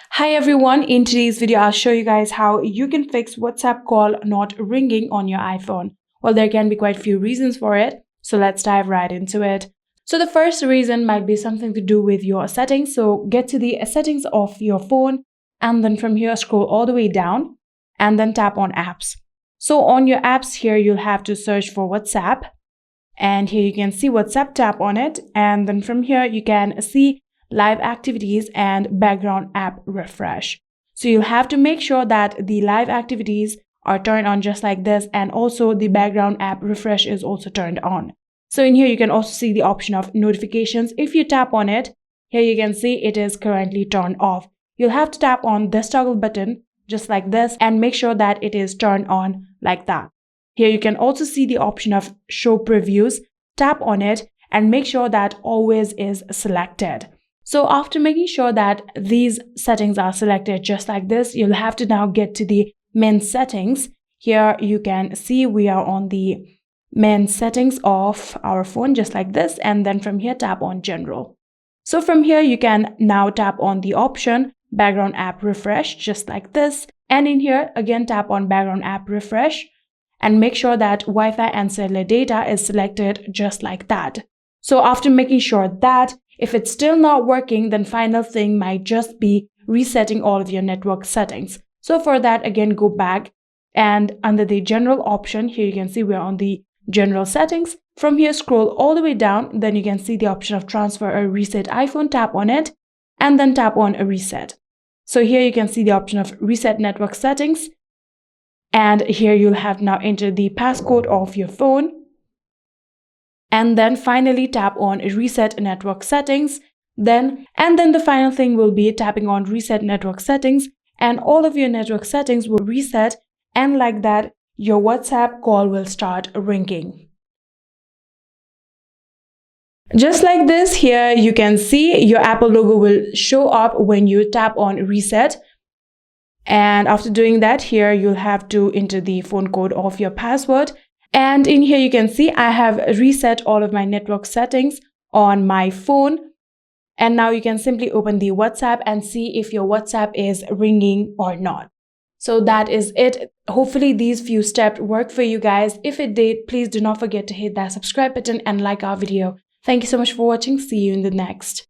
Hi everyone, in today's video I'll show you guys how you can fix WhatsApp call not ringing on your iPhone. Well, there can be quite a few reasons for it, so let's dive right into it. So the first reason might be something to do with your settings. So get to the settings of your phone and then from here scroll all the way down and then tap on apps. So on your apps here you'll have to search for WhatsApp, and here you can see WhatsApp, tap on it, and then from here you can see live activities and background app refresh. So you'll have to make sure that the live activities are turned on just like this, and also the background app refresh is also turned on. So in here you can also see the option of notifications. If you tap on it, here you can see it is currently turned off. You'll have to tap on this toggle button just like this and make sure that it is turned on like that. Here you can also see the option of show previews. Tap on it and make sure that always is selected. So after making sure that these settings are selected just like this, you'll have to now get to the main settings. Here you can see we are on the main settings of our phone just like this, and then from here tap on general. So from here you can now tap on the option background app refresh just like this, and in here again tap on background app refresh and make sure that Wi-Fi and cellular data is selected just like that. So after making sure that, if it's still not working, then final thing might just be resetting all of your network settings. So for that, again, go back and under the general option, here you can see we're on the general settings. From here, scroll all the way down. Then you can see the option of transfer or reset iPhone. Tap on it and then tap on a reset. So here you can see the option of reset network settings. And here you'll have now entered the passcode of your phone. And then finally tap on reset network settings. Then the final thing will be tapping on reset network settings, and all of your network settings will reset, and like that your WhatsApp call will start ringing. Just like this, here you can see your Apple logo will show up when you tap on reset. And after doing that, here you'll have to enter the phone code of your password. And in here you can see I have reset all of my network settings on my phone. And now you can simply open the WhatsApp and see if your WhatsApp is ringing or not. So that is it. Hopefully these few steps work for you guys. If it did, please do not forget to hit that subscribe button and like our video. Thank you so much for watching. See you in the next.